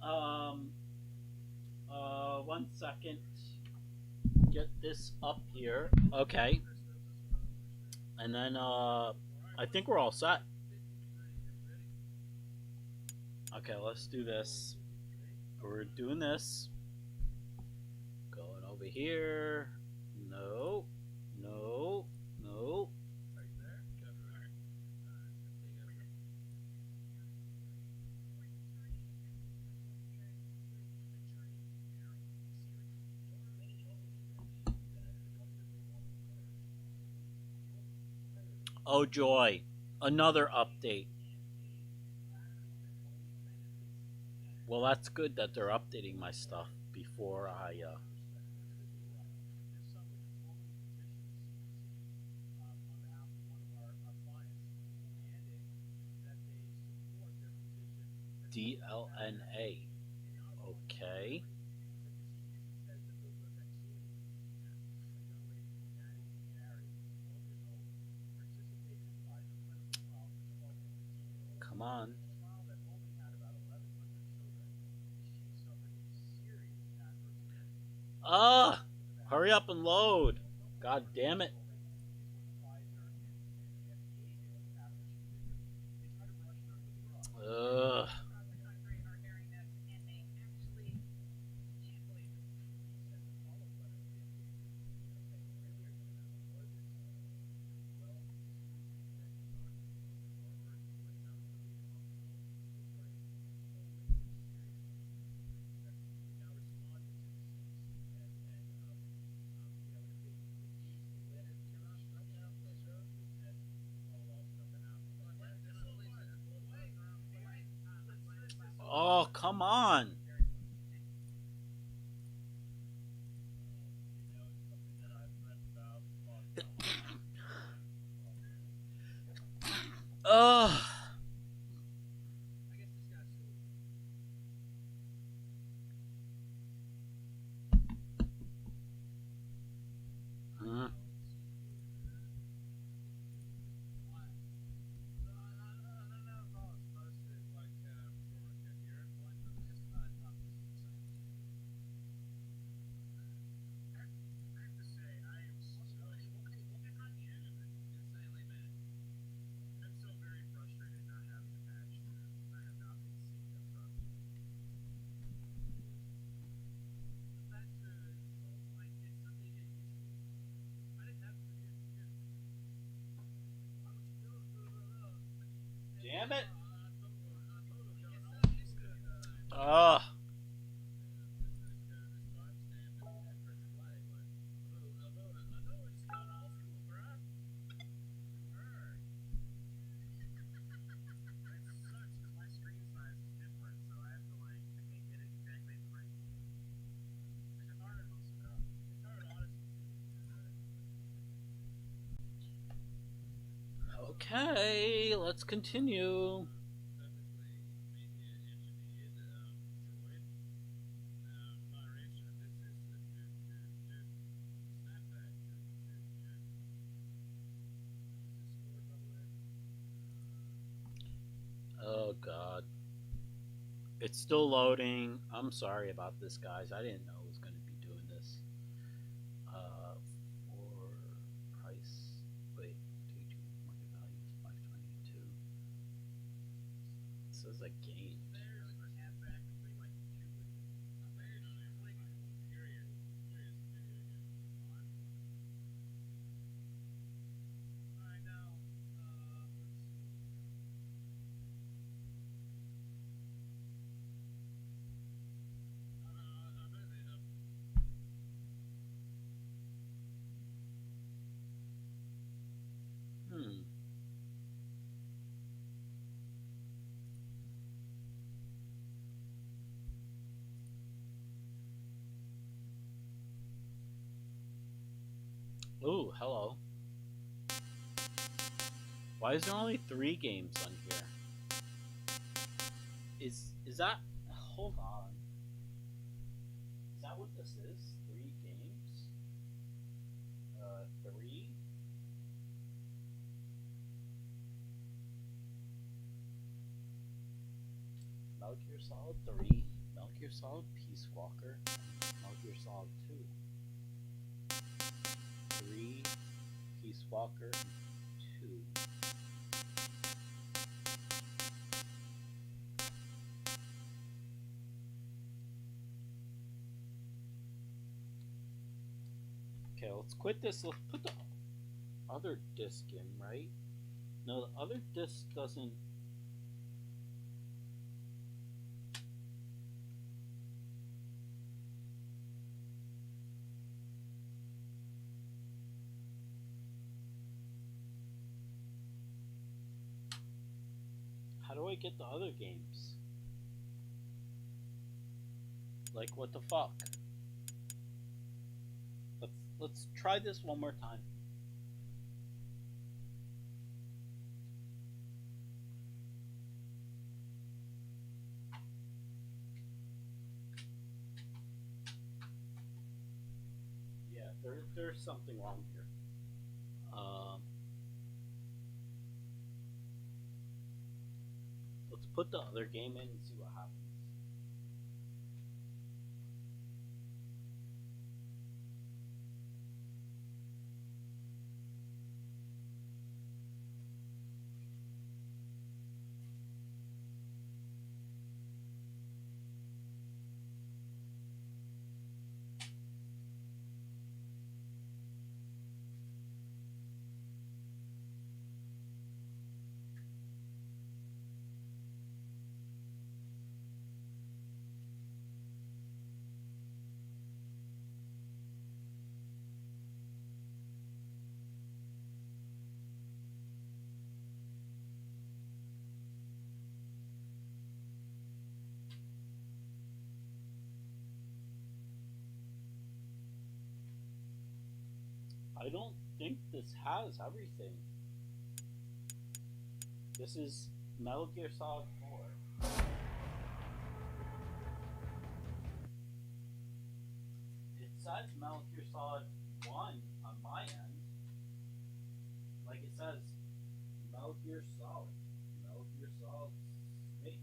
um, 1 second. Get this up here. Okay, and then I think we're all set. Okay, let's do this. We're doing this. Going over here. No, no, no. Oh joy, another update. Well, that's good that they're updating my stuff before I. DLNA. Okay. Come on. Ah! Hurry up and load. God damn it. Ugh. Oh, come on. Ugh. Hmm. Damn it. Ugh. Okay, let's continue. Oh god. It's still loading. I'm sorry about this, guys. I didn't know it was going to be doing this. Uh, for price. Wait, TG market value is 522. It says I gained. Hmm. Ooh, hello. Why is there only 3 games on here? Is that? Hold on. Is that what this is? 3 games? Three. Metal Gear Solid 3, Metal Gear Solid Peace Walker, Metal Gear Solid 2, 3, Peace Walker, 2. Okay, let's quit this. Let's put the other disc in, right? No, the other disc doesn't. How do I get the other games? Like, what the fuck? Let's try this one more time. Yeah, there's something wrong here. Let's put the other game in and see what happens. I don't think this has everything. This is Metal Gear Solid 4. It says Metal Gear Solid 1 on my end. Like it says Metal Gear Solid. Metal Gear Solid Snake.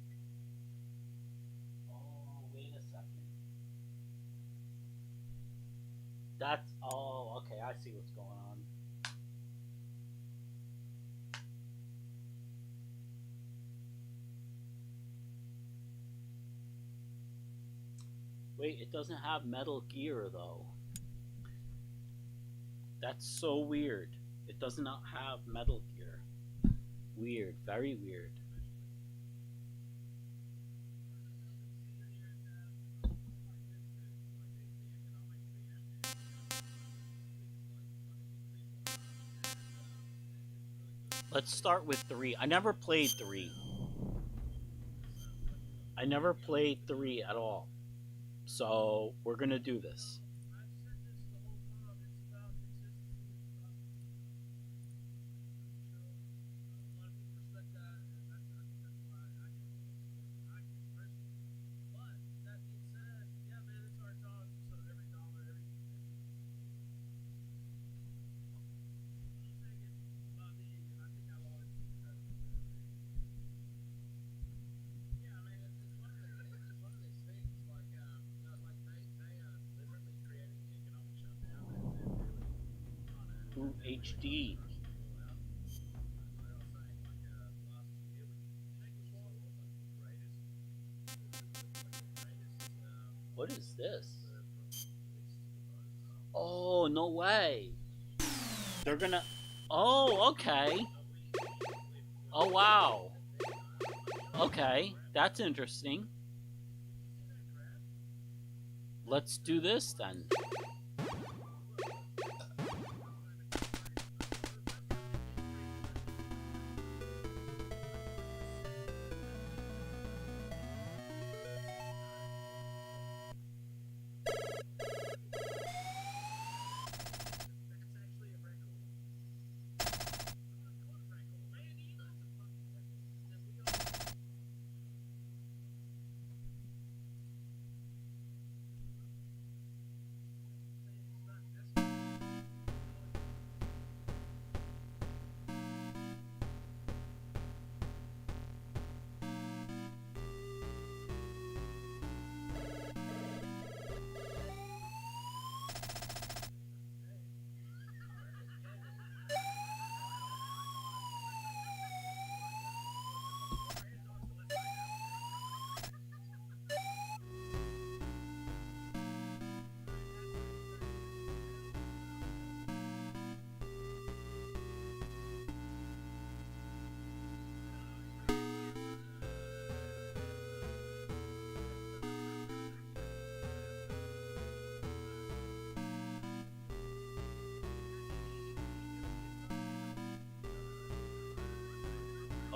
Oh, wait a second. That's. Oh, okay, I see what's going on. Wait, it doesn't have Metal Gear though. That's so weird. It does not have Metal Gear. Weird, very weird. Let's start with 3. I never played 3. I never played 3 at all. So, we're gonna do this. Through HD. What is this? Oh, no way. They're gonna. Oh, okay. Oh, wow. Okay, that's interesting. Let's do this then.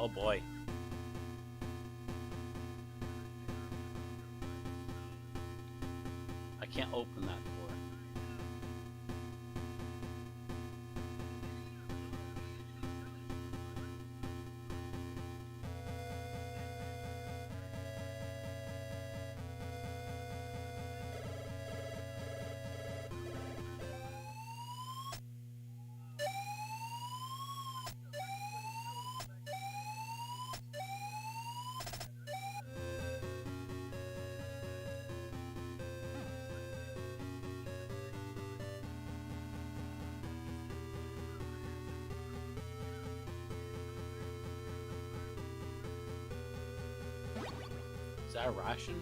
Oh boy. I can't open that door. Is that a ration?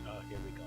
Oh, here we go.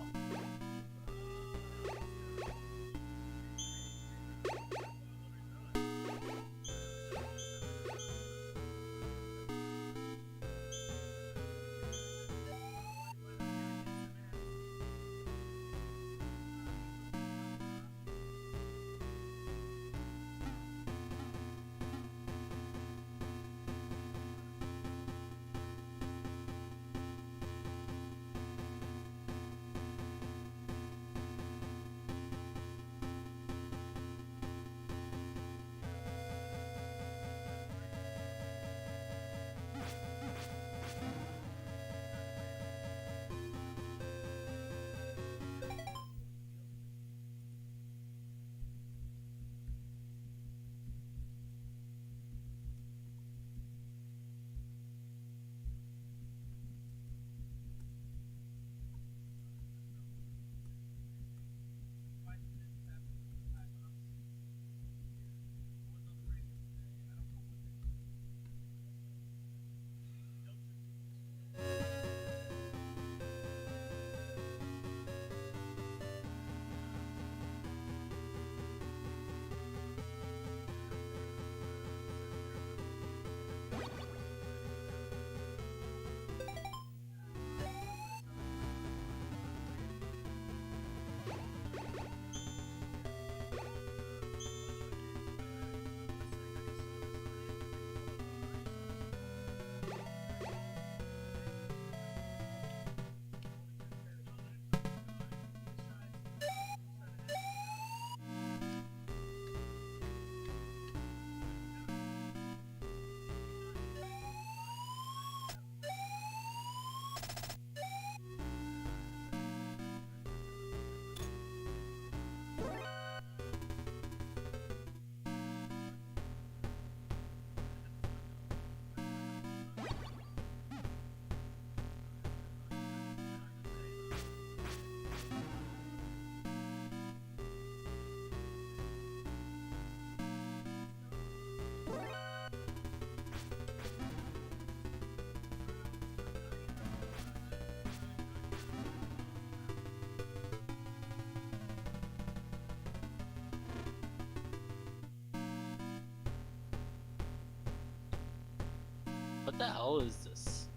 What the hell is this?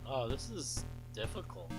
Oh, this is difficult.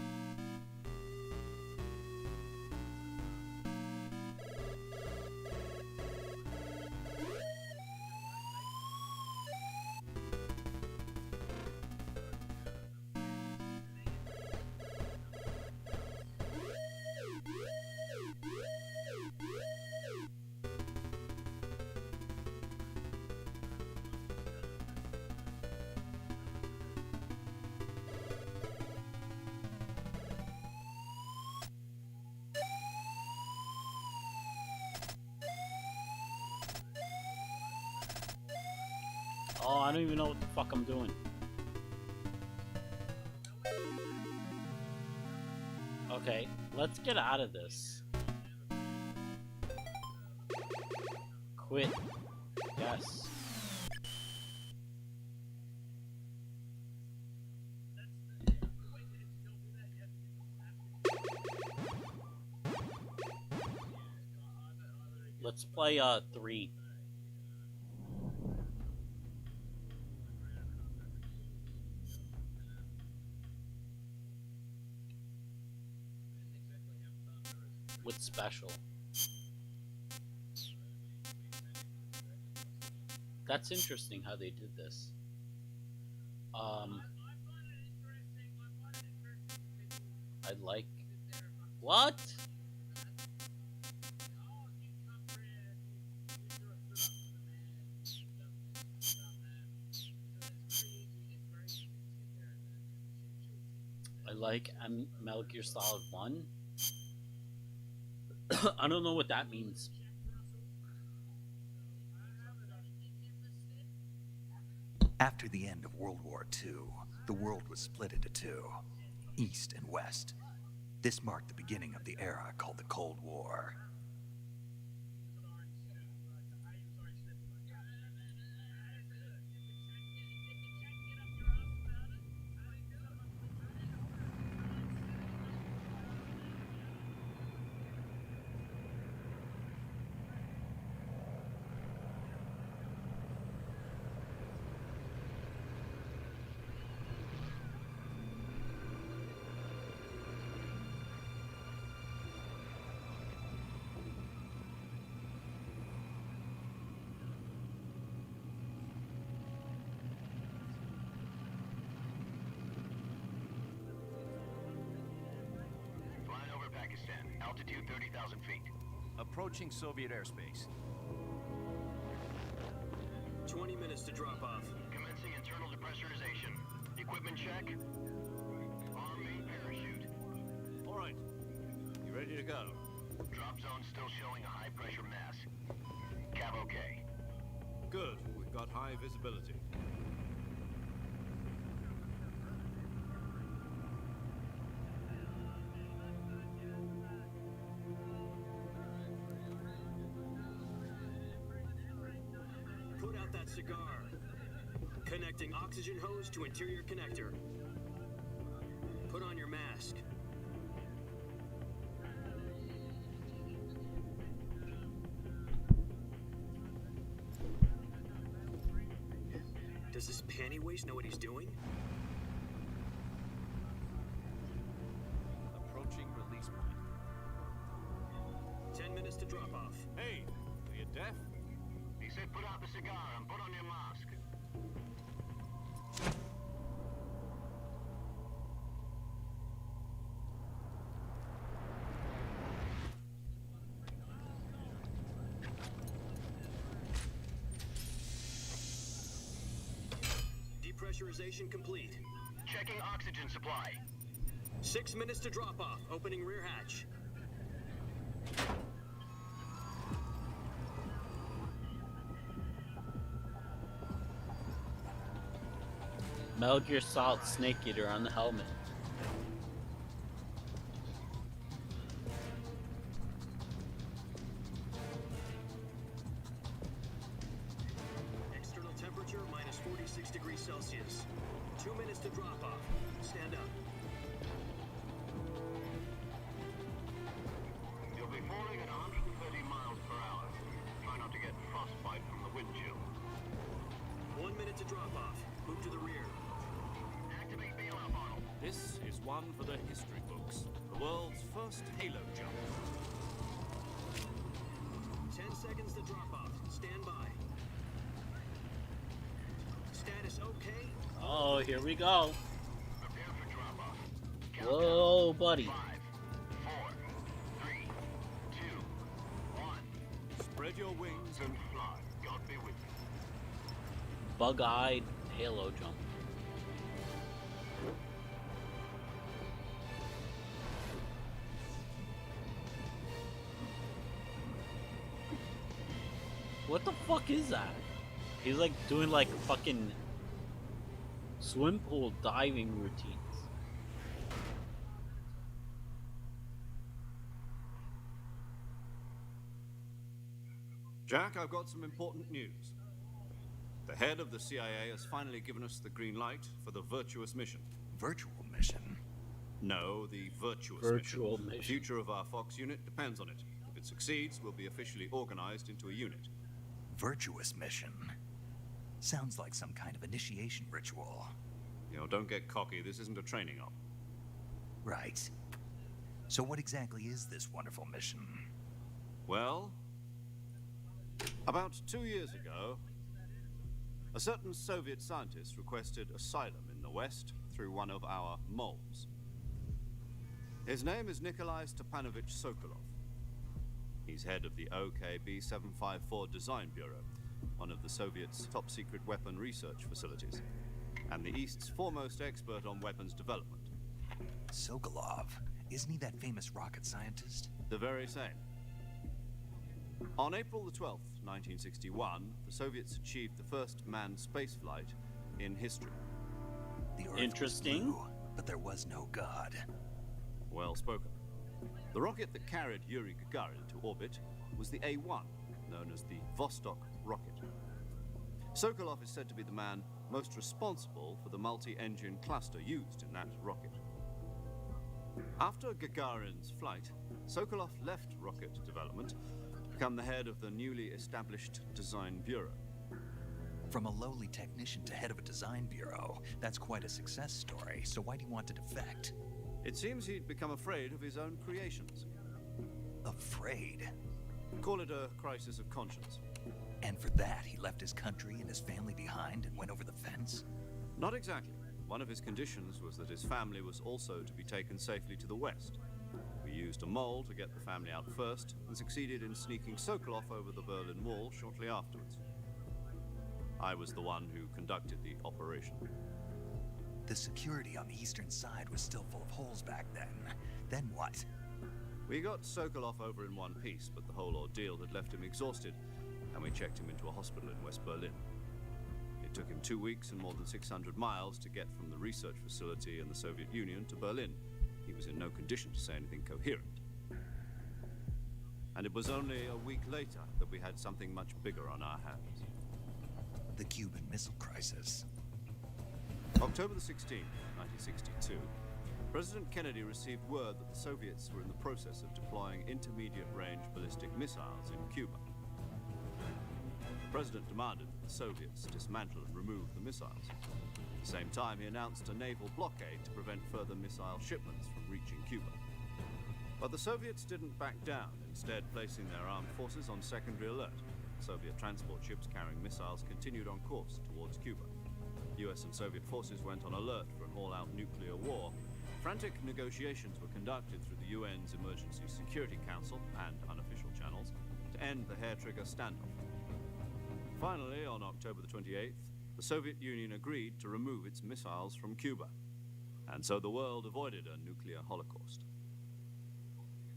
Oh, I don't even know what the fuck I'm doing. Okay, let's get out of this. Quit. Yes. Let's play 3. What's special? That's interesting how they did this. I like what? I like Metal Gear Solid 1. I don't know what that means. After the end of World War II, the world was split into two, East and West. This marked the beginning of the era called the Cold War. Altitude 30,000 feet. Approaching Soviet airspace. 20 minutes to drop off. Commencing internal depressurization. Equipment check. Arm main parachute. All right. You ready to go? Drop zone still showing a high pressure mass. Cav okay. Good. We've got high visibility. Put out that cigar. Connecting oxygen hose to interior connector. Put on your mask. Does this panty waste know what he's doing? Approaching release point. 10 minutes to drop off. Hey, are you deaf? He said put out the cigar and put on your mask. Depressurization complete. Checking oxygen supply. 6 minutes to drop off. Opening rear hatch. Metal Gear Solid Snake Eater on the helmet. External temperature minus 46 degrees Celsius. 2 minutes to drop off. Stand up. You'll be falling at 130 miles per hour. Try not to get frostbite from the wind chill. 1 minute to drop off. Move to the rear. Activate bailout model. This is one for the history books. The world's first halo jump. 10 seconds to drop off. Stand by. Status okay? Oh, here we go. Prepare for drop off. Whoa, buddy. 5, 4, 3, 2, 1. Spread your wings And fly. God be with you. Bug-eyed halo jump. What the fuck is that? He's like doing like fucking swim pool diving routines. Jack, I've got some important news. The head of the CIA has finally given us the green light for the virtuous mission. Virtual mission? No, the virtuous Virtual mission. The future of our Fox unit depends on it. If it succeeds, we'll be officially organized into a unit. Virtuous mission? Sounds like some kind of initiation ritual. You know, don't get cocky. This isn't a training op. Right. So what exactly is this wonderful mission? Well, about 2 years ago, a certain Soviet scientist requested asylum in the West through one of our moles. His name is Nikolai Stepanovich Sokolov. He's head of the OKB 754 Design Bureau, one of the Soviets' top-secret weapon research facilities, and the East's foremost expert on weapons development. Sokolov? Isn't he that famous rocket scientist? The very same. On April the 12th, 1961, the Soviets achieved the first manned spaceflight in history. The Earth Interesting. was blue, but there was no God. Well spoken. The rocket that carried Yuri Gagarin to orbit was the A-1, known as the Vostok rocket. Sokolov is said to be the man most responsible for the multi-engine cluster used in that rocket. After Gagarin's flight, Sokolov left rocket development to become the head of the newly established Design Bureau. From a lowly technician to head of a design bureau, that's quite a success story, so why do you want to defect? It seems he'd become afraid of his own creations. Afraid? Call it a crisis of conscience. And for that, he left his country and his family behind and went over the fence? Not exactly. One of his conditions was that his family was also to be taken safely to the West. We used a mole to get the family out first and succeeded in sneaking Sokolov over the Berlin Wall shortly afterwards. I was the one who conducted the operation. The security on the eastern side was still full of holes back then. Then what? We got Sokolov over in one piece, but the whole ordeal had left him exhausted, and we checked him into a hospital in West Berlin. It took him 2 weeks and more than 600 miles to get from the research facility in the Soviet Union to Berlin. He was in no condition to say anything coherent. And it was only a week later that we had something much bigger on our hands. The Cuban Missile Crisis. October the 16th, 1962, President Kennedy received word that the Soviets were in the process of deploying intermediate-range ballistic missiles in Cuba. The President demanded that the Soviets dismantle and remove the missiles. At the same time, he announced a naval blockade to prevent further missile shipments from reaching Cuba. But the Soviets didn't back down, instead placing their armed forces on secondary alert. Soviet transport ships carrying missiles continued on course towards Cuba. US and Soviet forces went on alert for an all-out nuclear war. Frantic negotiations were conducted through the UN's Emergency Security Council and unofficial channels to end the hair-trigger standoff. Finally, on October the 28th, the Soviet Union agreed to remove its missiles from Cuba, and so the world avoided a nuclear holocaust.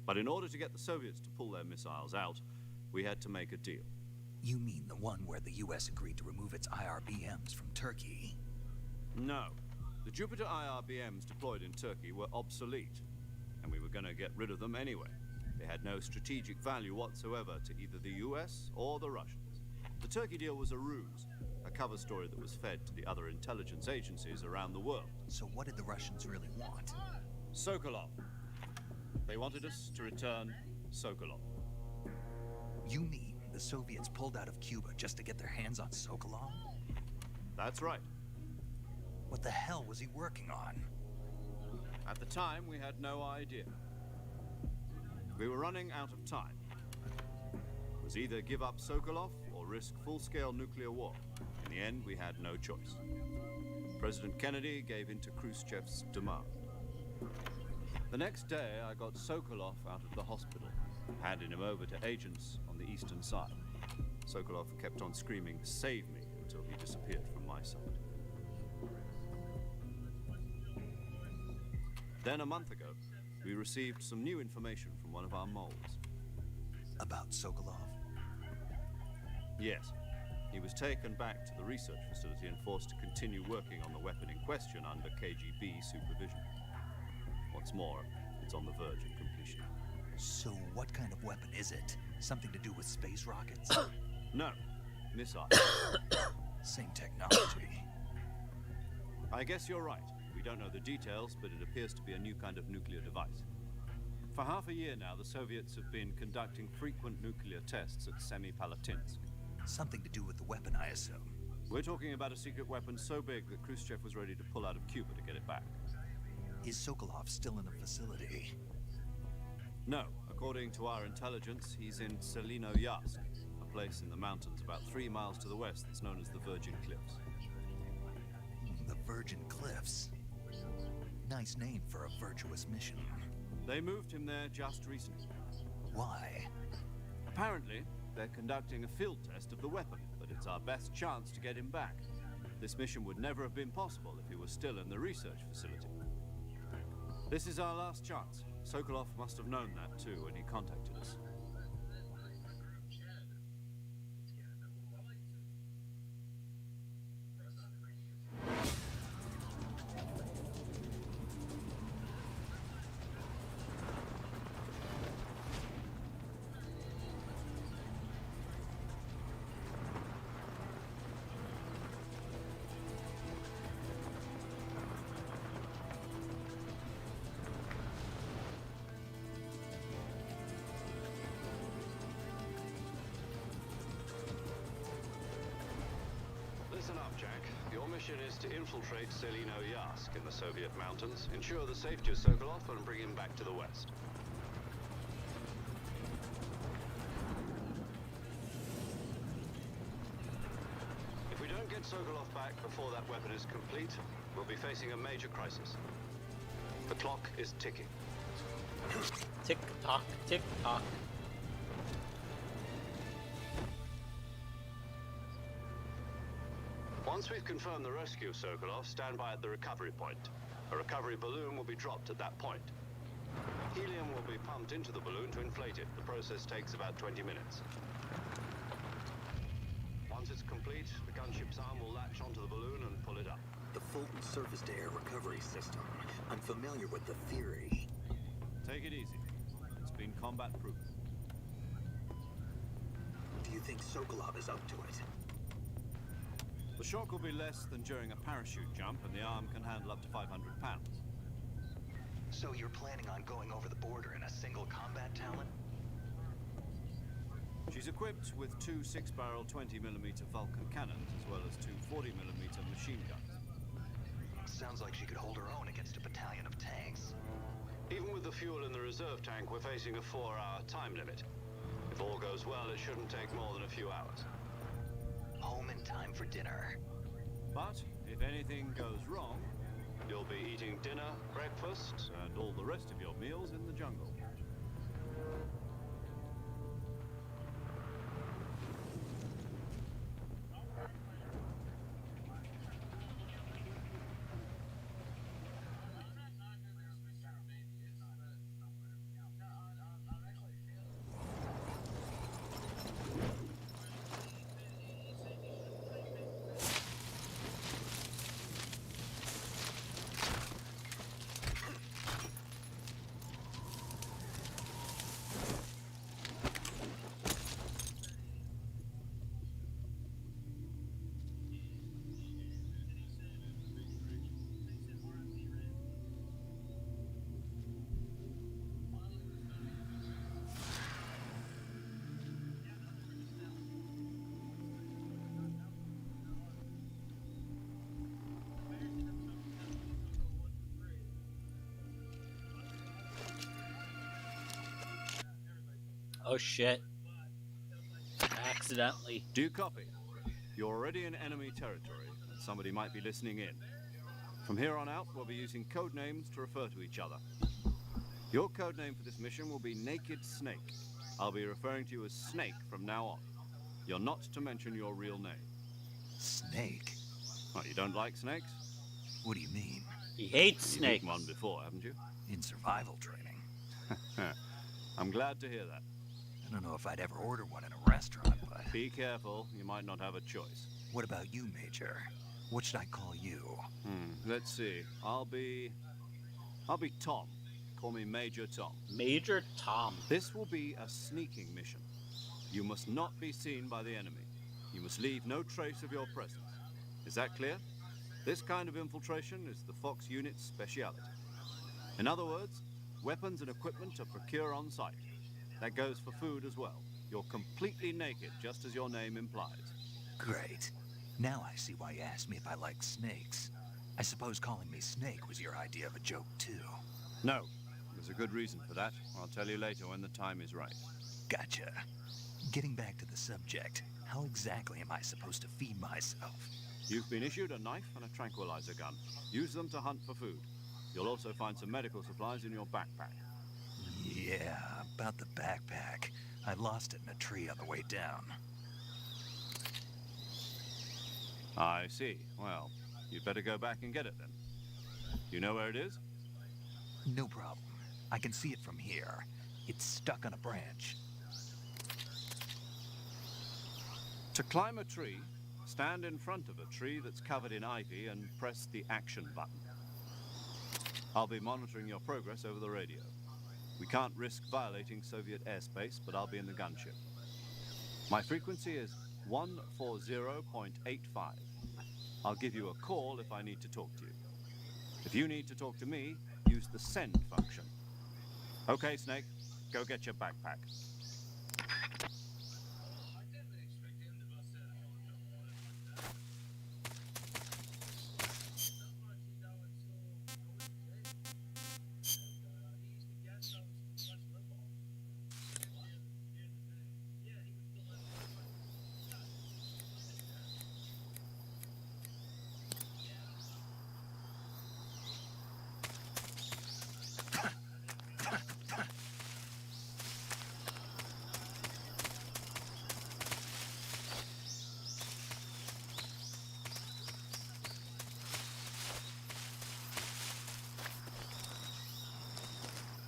But in order to get the Soviets to pull their missiles out, we had to make a deal. You mean the one where the US agreed to remove its IRBMs from Turkey? No. The Jupiter IRBMs deployed in Turkey were obsolete, and we were going to get rid of them anyway. They had no strategic value whatsoever to either the US or the Russians. The Turkey deal was a ruse, a cover story that was fed to the other intelligence agencies around the world. So what did the Russians really want? Sokolov. They wanted us to return Sokolov. You mean the Soviets pulled out of Cuba just to get their hands on Sokolov? That's right. What the hell was he working on? At the time, we had no idea. We were running out of time. It was either give up Sokolov or risk full-scale nuclear war. In the end, we had no choice. President Kennedy gave in to Khrushchev's demand. The next day, I got Sokolov out of the hospital, handing him over to agents on the eastern side. Sokolov kept on screaming, "Save me," until he disappeared from my side. Then a month ago, we received some new information from one of our moles. About Sokolov? Yes. He was taken back to the research facility and forced to continue working on the weapon in question under KGB supervision. What's more, it's on the verge of completion. So what kind of weapon is it? Something to do with space rockets? No, missile. Same technology. I guess you're right. We don't know the details, but it appears to be a new kind of nuclear device. For half a year now, the Soviets have been conducting frequent nuclear tests at Semipalatinsk. Something to do with the weapon, I assume. We're talking about a secret weapon so big that Khrushchev was ready to pull out of Cuba to get it back. Is Sokolov still in the facility? No, according to our intelligence, he's in Selino-Yarsk, a place in the mountains about 3 miles to the west that's known as the Virgin Cliffs. The Virgin Cliffs. Nice name for a virtuous mission. They moved him there just recently. Why? Apparently, they're conducting a field test of the weapon, but it's our best chance to get him back. This mission would never have been possible if he was still in the research facility. This is our last chance. Sokolov must have known that too when he contacted us. Listen up, Jack. Your mission is to infiltrate Selino-Yarsk in the Soviet mountains, ensure the safety of Sokolov, and bring him back to the west. If we don't get Sokolov back before that weapon is complete, we'll be facing a major crisis. The clock is ticking. Tick tock, tick tock. Once we've confirmed the rescue of Sokolov, stand by at the recovery point. A recovery balloon will be dropped at that point. Helium will be pumped into the balloon to inflate it. The process takes about 20 minutes. Once it's complete, the gunship's arm will latch onto the balloon and pull it up. The Fulton surface-to-air recovery system. I'm familiar with the theory. Take it easy. It's been combat-proof. Do you think Sokolov is up to it? The shock will be less than during a parachute jump, and the arm can handle up to 500 pounds. So you're planning on going over the border in a single combat talent? She's equipped with 2 6-barrel 20mm Vulcan cannons, as well as 2 40mm machine guns. Sounds like she could hold her own against a battalion of tanks. Even with the fuel in the reserve tank, we're facing a 4-hour time limit. If all goes well, it shouldn't take more than a few hours. Home in time for dinner. But if anything goes wrong, You'll be eating dinner, breakfast, and all the rest of your meals in the jungle. Oh shit. Accidentally. Do you copy? You're already in enemy territory. Somebody might be listening in. From here on out, we'll be using code names to refer to each other. Your code name for this mission will be Naked Snake. I'll be referring to you as Snake from now on. You're not to mention your real name. Snake? Well, you don't like snakes? What do you mean? He hates You've snakes. eaten one before, haven't you? In survival training. I'm glad to hear that. I don't know if I'd ever order one in a restaurant, but... Be careful, you might not have a choice. What about you, Major? What should I call you? Let's see. I'll be Tom. call me Major Tom. Major Tom. This will be a sneaking mission. You must not be seen by the enemy. You must leave no trace of your presence. Is that clear? This kind of infiltration is the Fox unit's speciality. In other words, weapons and equipment are procured on site. That goes for food as well. You're completely naked, just as your name implies. Great. Now I see why you asked me if I like snakes. I suppose calling me Snake was your idea of a joke, too. No, there's a good reason for that. I'll tell you later when the time is right. Gotcha. Getting back to the subject, how exactly am I supposed to feed myself? You've been issued a knife and a tranquilizer gun. Use them to hunt for food. You'll also find some medical supplies in your backpack. Yeah, about the backpack. I lost it in a tree on the way down. I see. Well, you'd better go back and get it then. You know where it is? No problem. I can see it from here. It's stuck on a branch. To climb a tree, stand in front of a tree that's covered in ivy and press the action button. I'll be monitoring your progress over the radio. We can't risk violating Soviet airspace, but I'll be in the gunship. My frequency is 140.85. I'll give you a call if I need to talk to you. If you need to talk to me, use the send function. Okay, Snake, go get your backpack.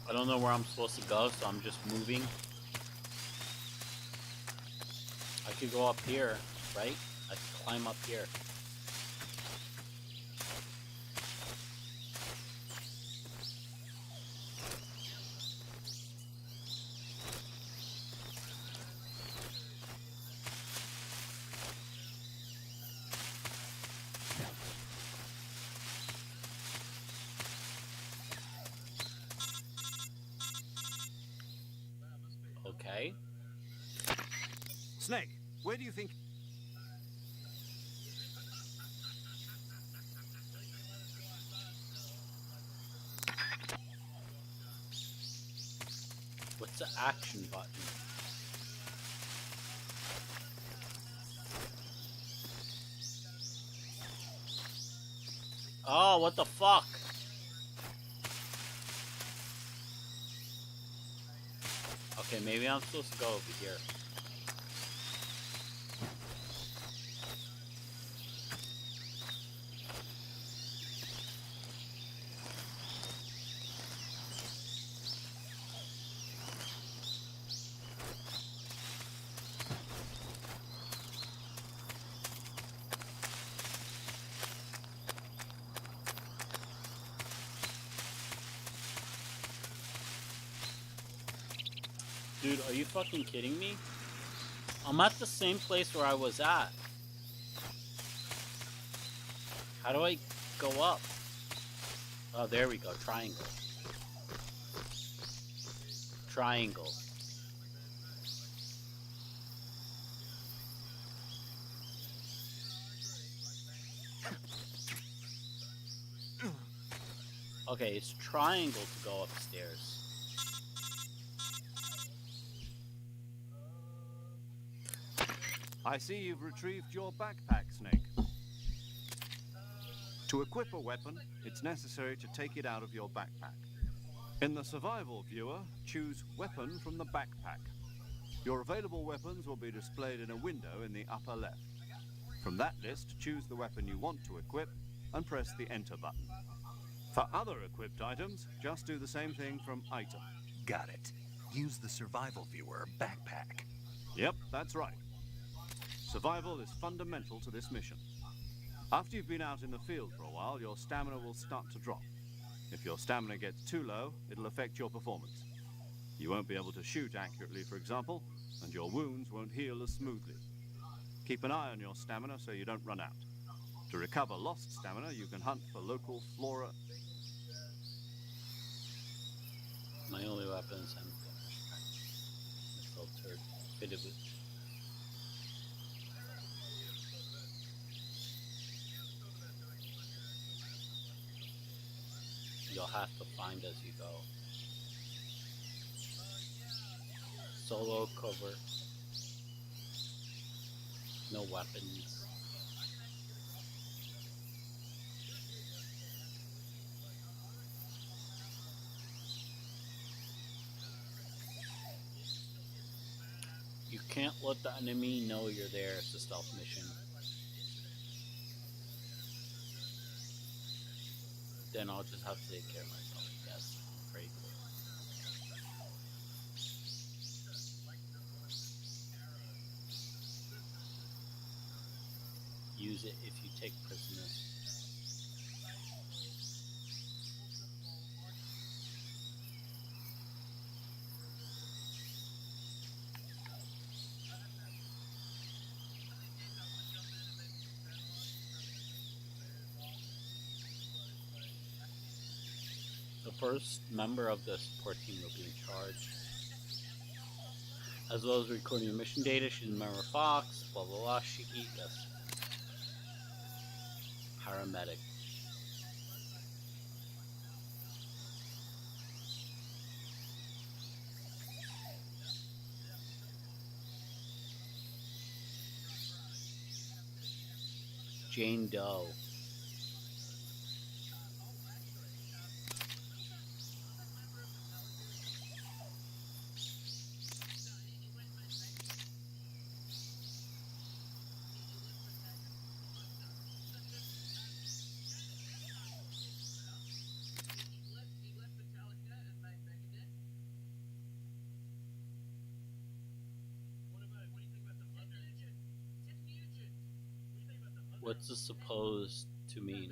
I don't know where I'm supposed to go, so I'm just moving. I could go up here, right? I could climb up here. Okay. Snake, where do you think... What's the action button? Oh, what the fuck? Okay, maybe I'm supposed to go over here. Dude, are you fucking kidding me? I'm at the same place where I was at. How do I go up? Oh, there we go. Triangle. Triangle. Okay, it's triangle to go upstairs. I see you've retrieved your backpack, Snake. To equip a weapon, it's necessary to take it out of your backpack. In the survival viewer, choose Weapon from the backpack. Your available weapons will be displayed in a window in the upper left. From that list, choose the weapon you want to equip and press the Enter button. For other equipped items, just do the same thing from Item. Got it. Use the survival viewer backpack. Yep, that's right. Survival is fundamental to this mission. After you've been out in the field for a while, your stamina will start to drop. If your stamina gets too low, it'll affect your performance. You won't be able to shoot accurately, for example, and your wounds won't heal as smoothly. Keep an eye on your stamina so you don't run out. To recover lost stamina, you can hunt for local flora. My only weapon is missile turret fitted with. You'll have to find as you go. Solo cover. No weapons. You can't let the enemy know you're there. It's a stealth mission. Then I'll just have to take care of myself. Yes, very cool. Use it if you take prisoners. The first member of the support team will be in charge, as well as recording your mission data. She's a member of Fox, blah blah blah. Shiki, yes. Paramedic. Jane Doe. What's this supposed to mean?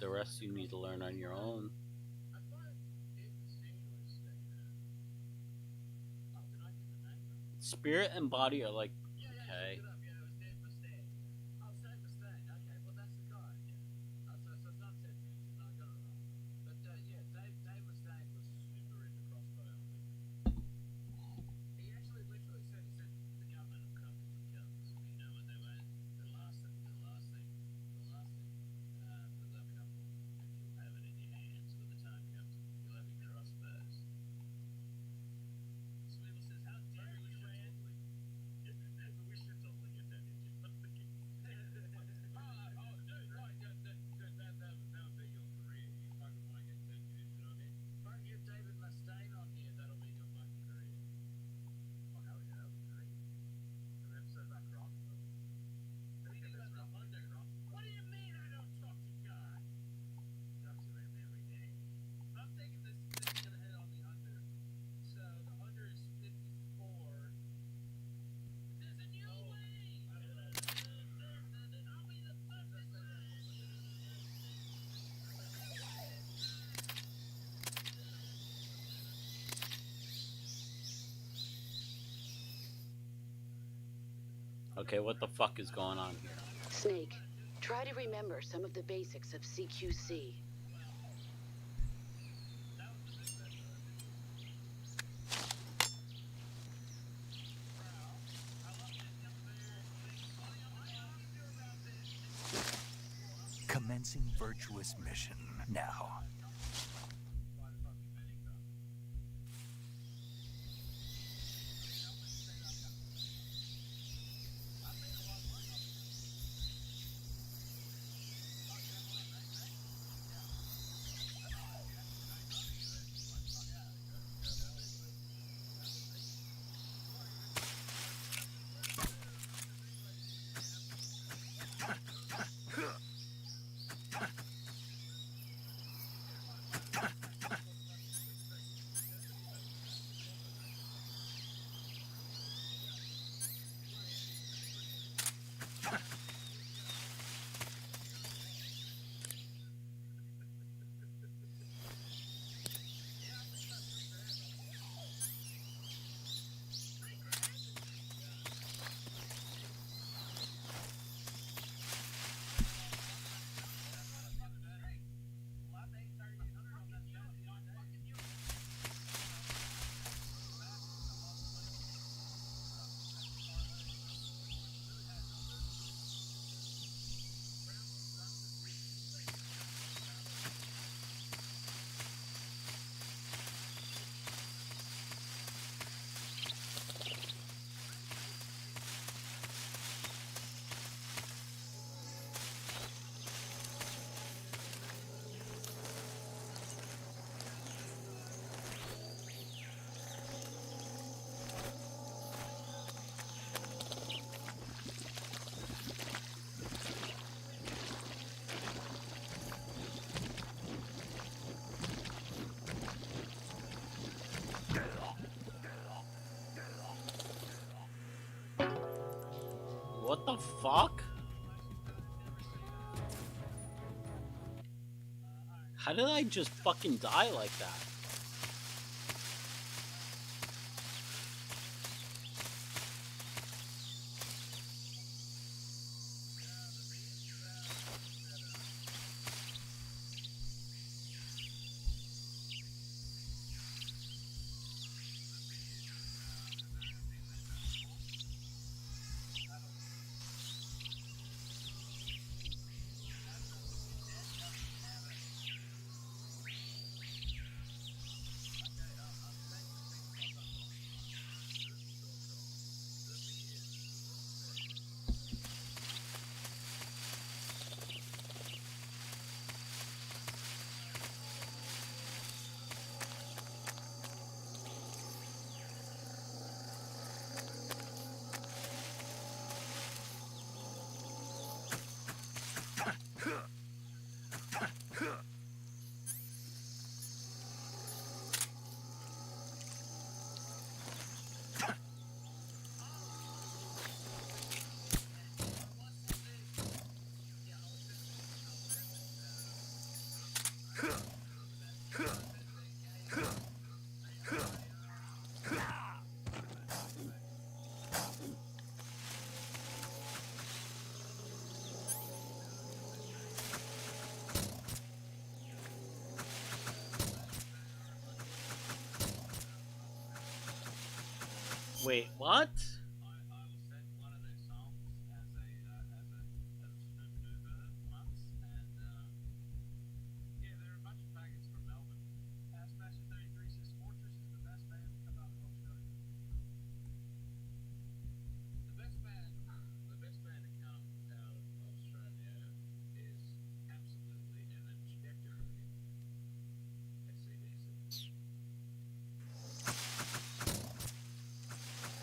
The rest you need to learn on your own. Spirit and body are like, okay. Okay, what the fuck is going on here? Snake, try to remember some of the basics of CQC. Commencing virtuous mission now. What the fuck? How did I just fucking die like that? Wait, what?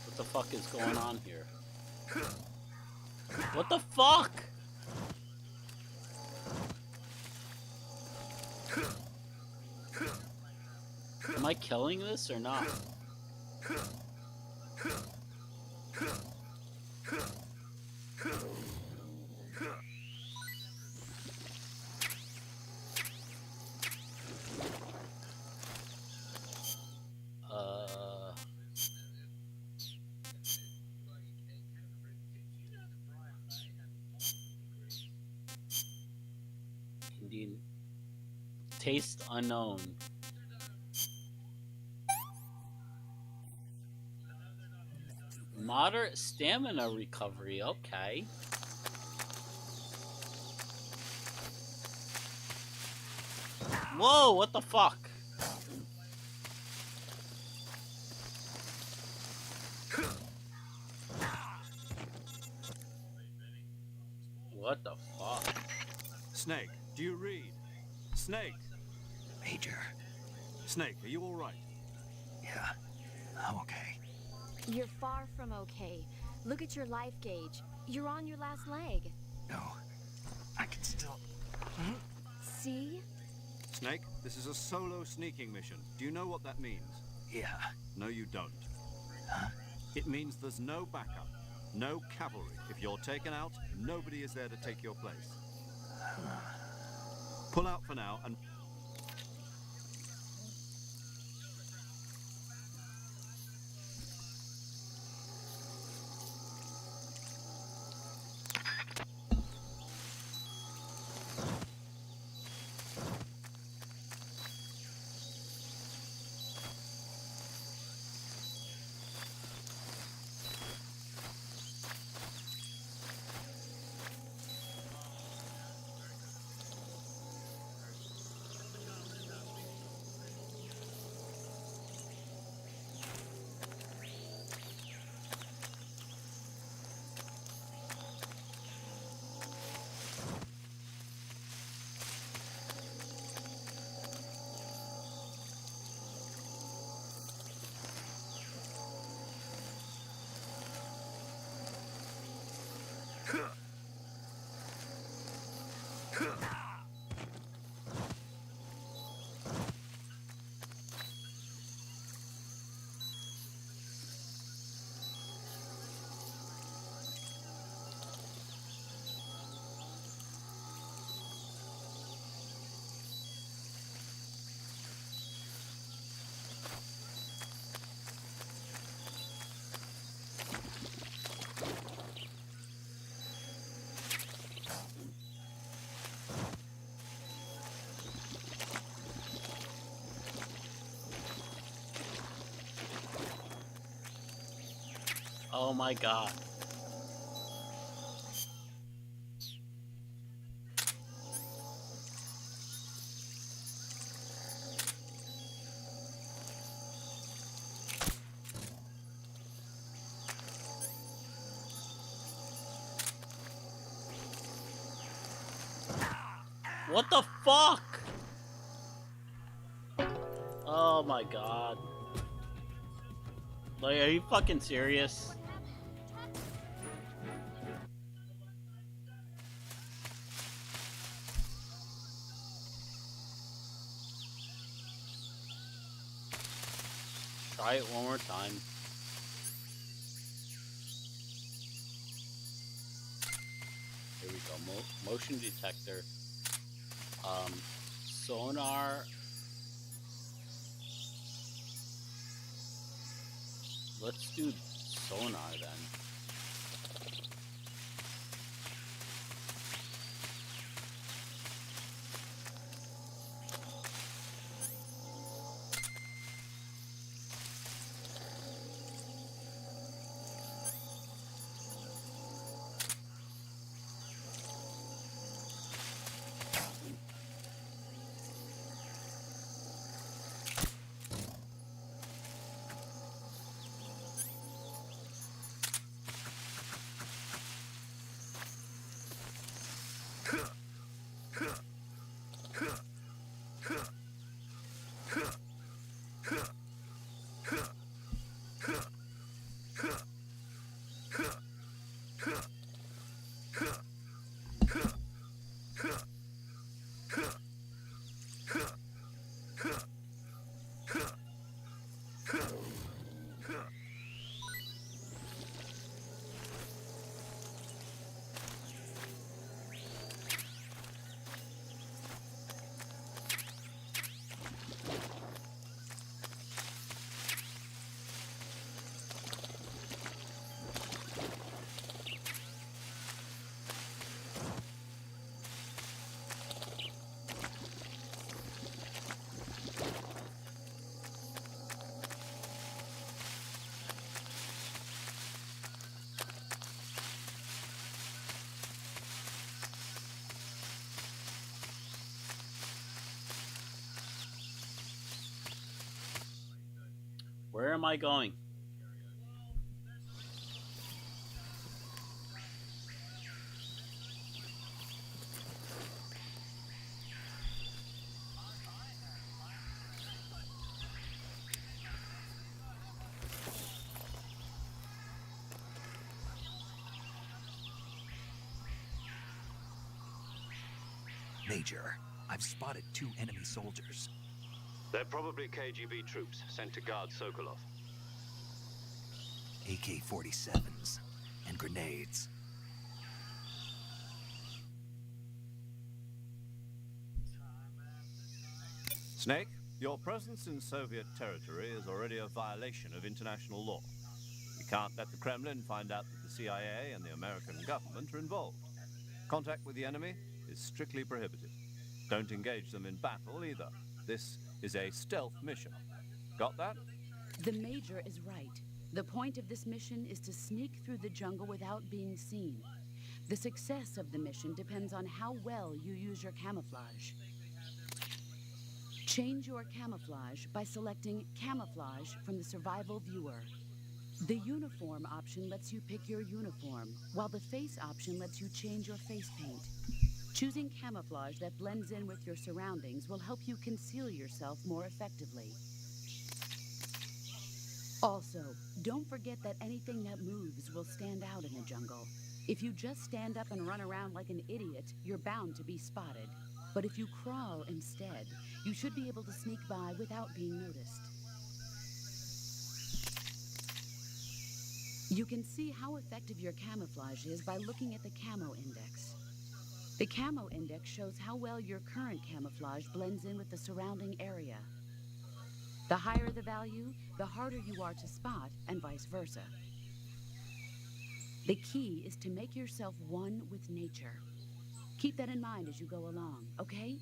What the fuck is going on here? What the fuck? Am I killing this or not? Indian taste unknown. Moderate stamina recovery, okay. Whoa, what the fuck? What the fuck? Snake, do you read? Snake! Major. Snake, are you all right? Yeah, I'm okay. You're far from okay. Look at your life gauge. You're on your last leg. No, I can still... See? Snake, this is a solo sneaking mission. Do you know what that means? Yeah. No, you don't. Huh? It means there's no backup, no cavalry. If you're taken out, nobody is there to take your place. Pull out for now and... Oh my god. What the fuck? Oh my god. Like, are you fucking serious? Try it one more time. Here we go. Motion detector. Sonar. Let's do sonar then. Where am I going? Major, I've spotted 2 enemy soldiers. They're probably KGB troops sent to guard Sokolov. AK-47s and grenades. Snake, your presence in Soviet territory is already a violation of international law. We can't let the Kremlin find out that the CIA and the American government are involved. Contact with the enemy is strictly prohibited. Don't engage them in battle either. This is a stealth mission. Got that? The Major is right. The point of this mission is to sneak through the jungle without being seen. The success of the mission depends on how well you use your camouflage. Change your camouflage by selecting Camouflage from the Survival Viewer. The Uniform option lets you pick your uniform, while the Face option lets you change your face paint. Choosing camouflage that blends in with your surroundings will help you conceal yourself more effectively. Also, don't forget that anything that moves will stand out in the jungle. If you just stand up and run around like an idiot, you're bound to be spotted. But if you crawl instead, you should be able to sneak by without being noticed. You can see how effective your camouflage is by looking at the Camo Index. The Camo Index shows how well your current camouflage blends in with the surrounding area. The higher the value, the harder you are to spot, and vice versa. The key is to make yourself one with nature. Keep that in mind as you go along, okay?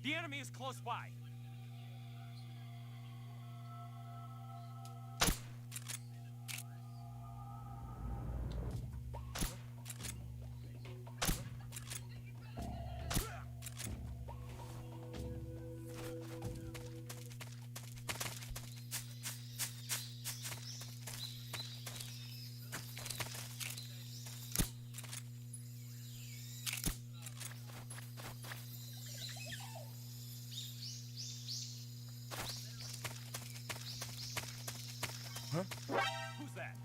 The enemy is close by. Who's that?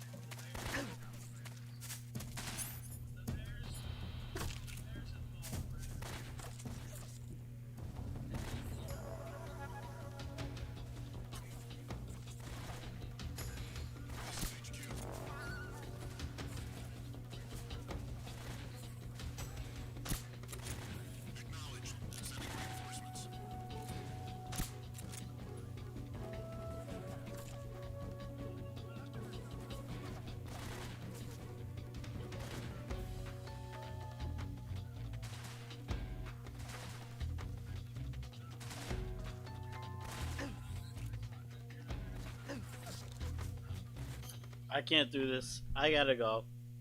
I can't do this. I gotta go.